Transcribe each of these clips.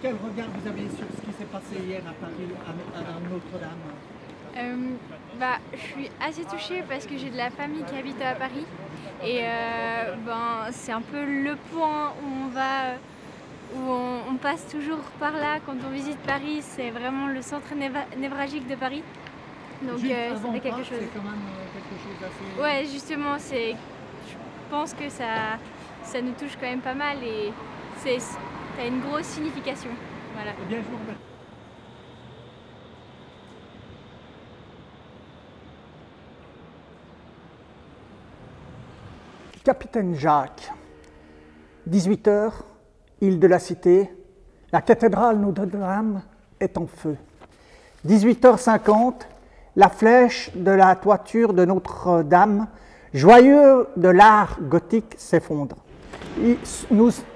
Quel regard vous avez sur ce qui s'est passé hier à Paris, à Notre-Dame? Je suis assez touchée parce que j'ai de la famille qui habite à Paris et c'est un peu le point où on va, on passe toujours par là quand on visite Paris. C'est vraiment le centre névralgique de Paris. Donc c'était quelque chose. C'est quand même quelque chose d'assez. Ouais, justement, je pense que ça nous touche quand même pas mal et ça a une grosse signification. Voilà. Eh bien, je vous remercie. Capitaine Jacques, 18 h, île de la Cité, la cathédrale Notre-Dame est en feu. 18h50, la flèche de la toiture de Notre-Dame, joyeux de l'art gothique, s'effondre.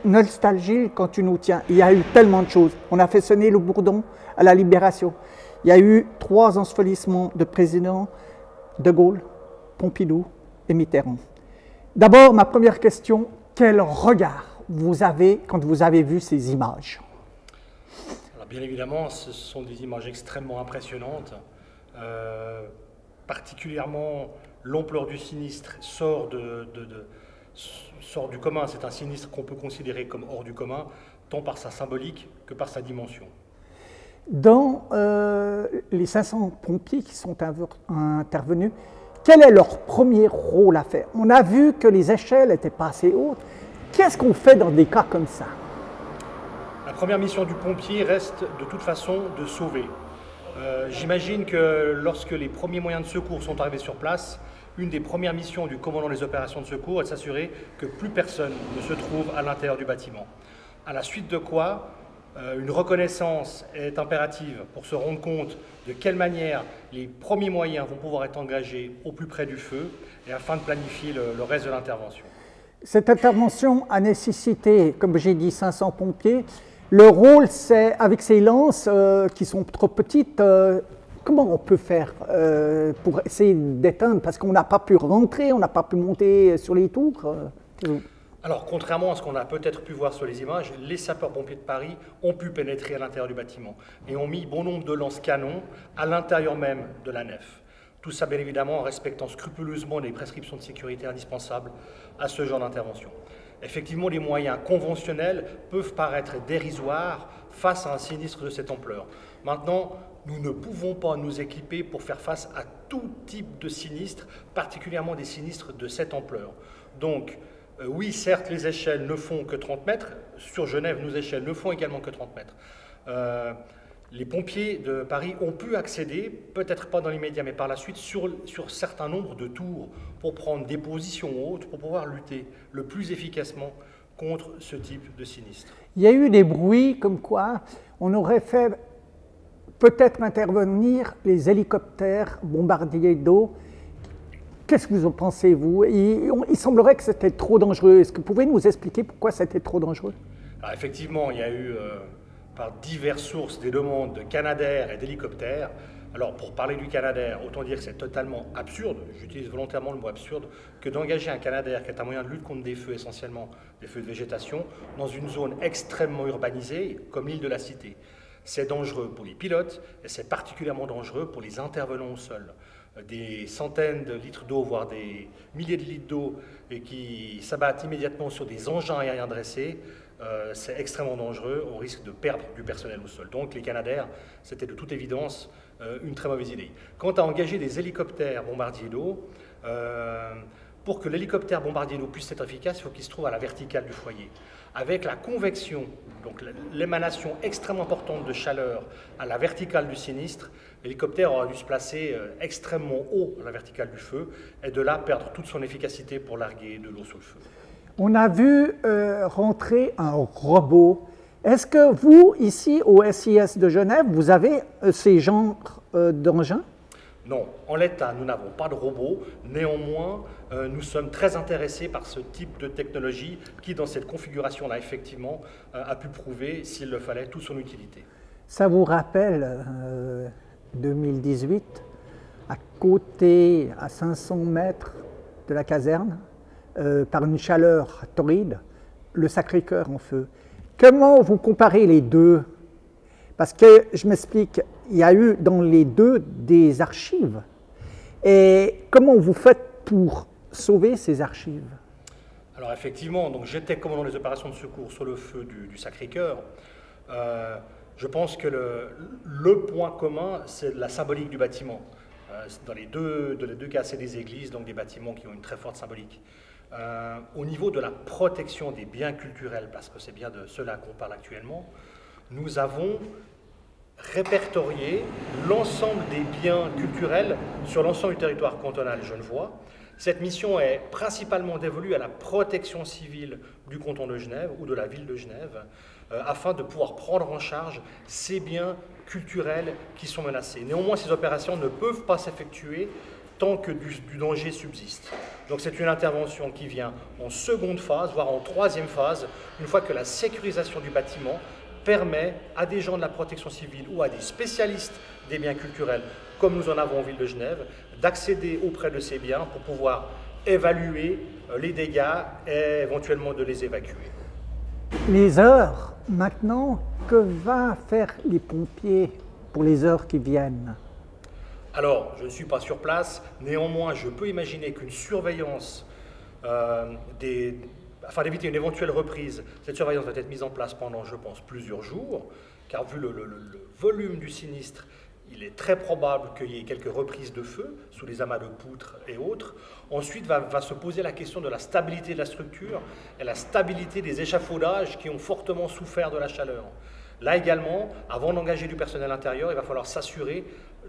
Nostalgie quand tu nous tiens, il y a eu tellement de choses. On a fait sonner le bourdon à la Libération. Il y a eu 3 ensevelissements de présidents, De Gaulle, Pompidou et Mitterrand. D'abord, ma première question, quel regard vous avez quand vous avez vu ces images? Alors, bien évidemment, ce sont des images extrêmement impressionnantes. Particulièrement, l'ampleur du sinistre sort du commun. C'est un sinistre qu'on peut considérer comme hors du commun, tant par sa symbolique que par sa dimension. Dans les 500 pompiers qui sont intervenus, quel est leur premier rôle à faire? On a vu que les échelles n'étaient pas assez hautes. Qu'est-ce qu'on fait dans des cas comme ça? La première mission du pompier reste de toute façon de sauver. J'imagine que lorsque les premiers moyens de secours sont arrivés sur place, une des premières missions du commandant des opérations de secours est de s'assurer que plus personne ne se trouve à l'intérieur du bâtiment. À la suite de quoi, une reconnaissance est impérative pour se rendre compte de quelle manière les premiers moyens vont pouvoir être engagés au plus près du feu et afin de planifier le reste de l'intervention. Cette intervention a nécessité, comme j'ai dit, 500 pompiers. Le rôle, c'est avec ces lances qui sont trop petites, comment on peut faire pour essayer d'éteindre? Parce qu'on n'a pas pu rentrer, on n'a pas pu monter sur les tours. Alors, contrairement à ce qu'on a peut-être pu voir sur les images, les sapeurs-pompiers de Paris ont pu pénétrer à l'intérieur du bâtiment et ont mis bon nombre de lance-canons à l'intérieur même de la nef. Tout ça, bien évidemment, en respectant scrupuleusement les prescriptions de sécurité indispensables à ce genre d'intervention. Effectivement, les moyens conventionnels peuvent paraître dérisoires face à un sinistre de cette ampleur. Maintenant, nous ne pouvons pas nous équiper pour faire face à tout type de sinistre, particulièrement des sinistres de cette ampleur. Donc, oui, certes, les échelles ne font que 30 mètres. Sur Genève, nos échelles ne font également que 30 mètres. Les pompiers de Paris ont pu accéder, peut-être pas dans l'immédiat, mais par la suite, sur certains nombres de tours pour prendre des positions hautes, pour pouvoir lutter le plus efficacement contre ce type de sinistre. Il y a eu des bruits comme quoi on aurait fait peut-être intervenir les hélicoptères bombardiers d'eau. Qu'est-ce que vous en pensez, vous? Il semblerait que c'était trop dangereux. Est-ce que vous pouvez nous expliquer pourquoi c'était trop dangereux? Alors effectivement, il y a eu par diverses sources des demandes de Canadair et d'hélicoptères. Alors pour parler du Canadair, autant dire que c'est totalement absurde, j'utilise volontairement le mot absurde, que d'engager un Canadair qui est un moyen de lutte contre des feux, essentiellement des feux de végétation, dans une zone extrêmement urbanisée comme l'île de la Cité. C'est dangereux pour les pilotes et c'est particulièrement dangereux pour les intervenants au sol. Des centaines de litres d'eau, voire des milliers de litres d'eau qui s'abattent immédiatement sur des engins aériens dressés, c'est extrêmement dangereux, on risque de perdre du personnel au sol. Donc les Canadair, c'était de toute évidence une très mauvaise idée. Quant à engager des hélicoptères bombardiers d'eau, pour que l'hélicoptère bombardier d'eau puisse être efficace, il faut qu'il se trouve à la verticale du foyer. Avec la convection, donc l'émanation extrêmement importante de chaleur à la verticale du sinistre, l'hélicoptère aura dû se placer extrêmement haut à la verticale du feu et de là perdre toute son efficacité pour larguer de l'eau sur le feu. On a vu rentrer un robot. Est-ce que vous, ici au SIS de Genève, vous avez ces genres d'engins? Non, en l'état, nous n'avons pas de robot. Néanmoins, nous sommes très intéressés par ce type de technologie qui, dans cette configuration-là, effectivement, a pu prouver, s'il le fallait, toute son utilité. Ça vous rappelle 2018, à côté, à 500 mètres de la caserne, par une chaleur torride, le Sacré-Cœur en feu. Comment vous comparez les deux Parce que, je m'explique, il y a eu dans les deux des archives. Et comment vous faites pour sauver ces archives? Alors effectivement, donc j'étais commandant des opérations de secours sur le feu du Sacré-Cœur. Je pense que le point commun, c'est la symbolique du bâtiment. Dans les deux cas, c'est des églises, donc des bâtiments qui ont une très forte symbolique. Au niveau de la protection des biens culturels, parce que c'est bien de cela qu'on parle actuellement, nous avons répertorié l'ensemble des biens culturels sur l'ensemble du territoire cantonal genevois. Cette mission est principalement dévolue à la protection civile du canton de Genève ou de la ville de Genève, afin de pouvoir prendre en charge ces biens culturels qui sont menacés. Néanmoins, ces opérations ne peuvent pas s'effectuer tant que du danger subsiste. Donc c'est une intervention qui vient en seconde phase, voire en troisième phase, une fois que la sécurisation du bâtiment permet à des gens de la protection civile ou à des spécialistes des biens culturels, comme nous en avons en ville de Genève, d'accéder auprès de ces biens pour pouvoir évaluer les dégâts et éventuellement de les évacuer. Les heures, maintenant, que vont faire les pompiers pour les heures qui viennent? Alors, je ne suis pas sur place, néanmoins, je peux imaginer qu'une surveillance afin d'éviter une éventuelle reprise, cette surveillance va être mise en place pendant, je pense, plusieurs jours, car vu le volume du sinistre, il est très probable qu'il y ait quelques reprises de feu sous les amas de poutres et autres. Ensuite, va se poser la question de la stabilité de la structure et la stabilité des échafaudages qui ont fortement souffert de la chaleur. Là également, avant d'engager du personnel intérieur, il va falloir s'assurer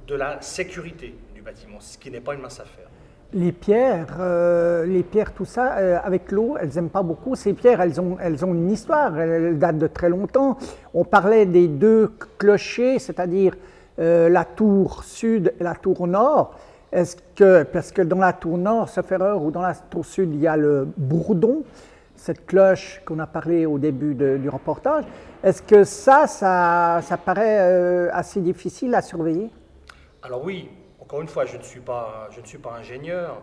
de la sécurité du bâtiment, ce qui n'est pas une mince affaire. Les pierres, tout ça, avec l'eau, elles n'aiment pas beaucoup. Ces pierres, elles ont une histoire, elles datent de très longtemps. On parlait des deux clochers, c'est-à-dire la tour sud et la tour nord. Parce que dans la tour nord, sauf erreur, ou dans la tour sud, il y a le bourdon, cette cloche qu'on a parlé au début du reportage. Est-ce que ça paraît assez difficile à surveiller? Alors oui. Encore une fois, je ne suis pas ingénieur.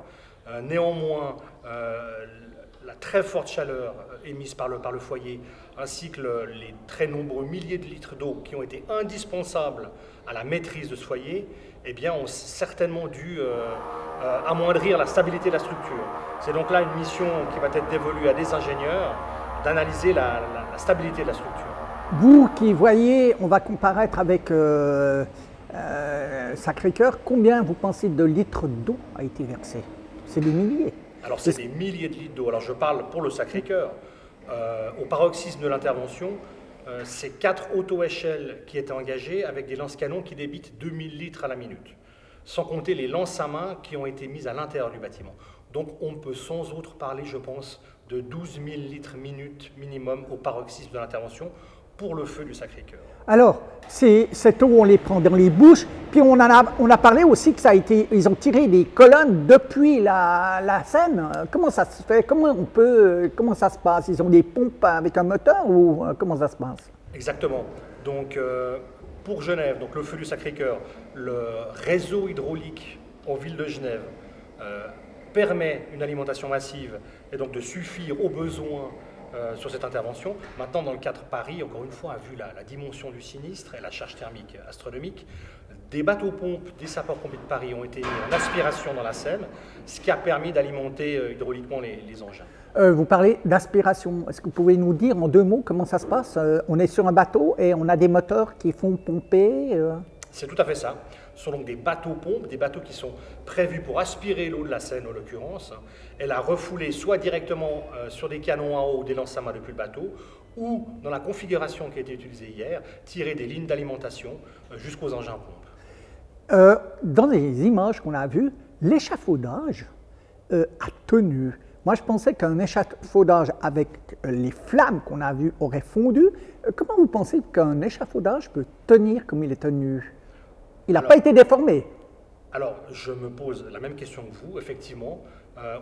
Néanmoins, la très forte chaleur émise par le foyer, ainsi que les très nombreux milliers de litres d'eau qui ont été indispensables à la maîtrise de ce foyer, eh bien, ont certainement dû amoindrir la stabilité de la structure. C'est donc là une mission qui va être dévolue à des ingénieurs d'analyser la stabilité de la structure. Vous qui voyez, on va comparaître avec Sacré-Cœur, combien vous pensez de litres d'eau a été versé? C'est des milliers. Alors c'est des milliers de litres d'eau. Alors je parle pour le Sacré-Cœur. Au paroxysme de l'intervention, c'est 4 auto-échelles qui étaient engagées avec des lance-canons qui débitent 2000 litres à la minute, sans compter les lances à main qui ont été mises à l'intérieur du bâtiment. Donc on peut sans autre parler, je pense, de 12 000 litres minute minimum au paroxysme de l'intervention pour le feu du Sacré-Cœur. Alors, cette eau, on les prend dans les bouches, puis on a parlé aussi que ils ont tiré des colonnes depuis la Seine. Comment ça se fait? Comment ça se passe? Ils ont des pompes avec un moteur ou comment ça se passe? Exactement. Donc, pour Genève, donc le feu du Sacré-Cœur, le réseau hydraulique en ville de Genève permet une alimentation massive et donc de suffire aux besoins sur cette intervention. Maintenant, dans le cadre Paris, encore une fois, a vu la dimension du sinistre et la charge thermique astronomique. Des bateaux-pompes des sapeurs-pompiers de Paris ont été mis en aspiration dans la Seine, ce qui a permis d'alimenter hydrauliquement les engins. Vous parlez d'aspiration. Est-ce que vous pouvez nous dire en 2 mots comment ça se passe? On est sur un bateau et on a des moteurs qui font pomper C'est tout à fait ça. Ce sont donc des bateaux-pompes, des bateaux qui sont prévus pour aspirer l'eau de la Seine en l'occurrence, et la refouler soit directement sur des canons à eau ou des lances à main depuis le bateau, ou dans la configuration qui a été utilisée hier, tirer des lignes d'alimentation jusqu'aux engins-pompes. Dans les images qu'on a vues, l'échafaudage a tenu. Moi, je pensais qu'un échafaudage avec les flammes qu'on a vues aurait fondu. Comment vous pensez qu'un échafaudage peut tenir comme il est tenu? Il n'a pas été déformé. Alors, je me pose la même question que vous. Effectivement,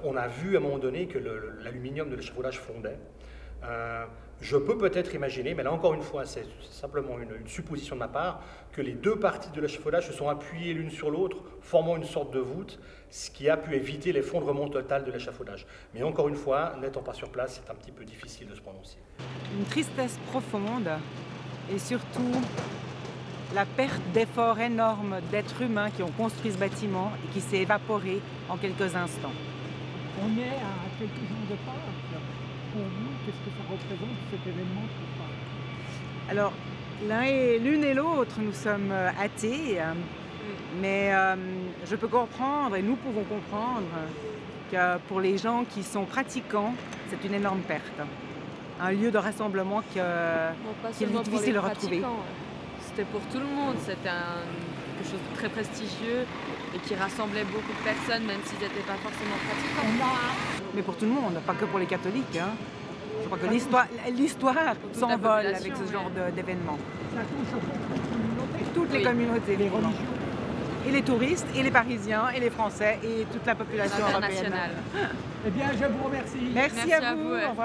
on a vu à un moment donné que l'aluminium de l'échafaudage fondait. Je peux peut-être imaginer, mais là encore une fois, c'est simplement une supposition de ma part, que les deux parties de l'échafaudage se sont appuyées l'une sur l'autre, formant une sorte de voûte, ce qui a pu éviter l'effondrement total de l'échafaudage. Mais encore une fois, n'étant pas sur place, c'est un petit peu difficile de se prononcer. Une tristesse profonde et surtout la perte d'efforts énormes d'êtres humains qui ont construit ce bâtiment et qui s'est évaporé en quelques instants. On est à quelques jours de Pâques. Pour vous, qu'est-ce que ça représente cet événement pour Pâques? Alors, l'une et l'autre, nous sommes athées, mais je peux comprendre, et nous pouvons comprendre, que pour les gens qui sont pratiquants, c'est une énorme perte. Un lieu de rassemblement qu'il est difficile de retrouver. C'était pour tout le monde, c'était quelque chose de très prestigieux et qui rassemblait beaucoup de personnes, même s'ils n'étaient pas forcément pratiquants. Mais pour tout le monde, pas que pour les catholiques. Hein. Je crois que l'histoire s'envole avec ce genre d'événement. Ça touche Toutes les communautés, les religions. Et les touristes, et les Parisiens, et les Français, et toute la population européenne. Internationale. Eh bien, je vous remercie. Merci à vous. Au revoir.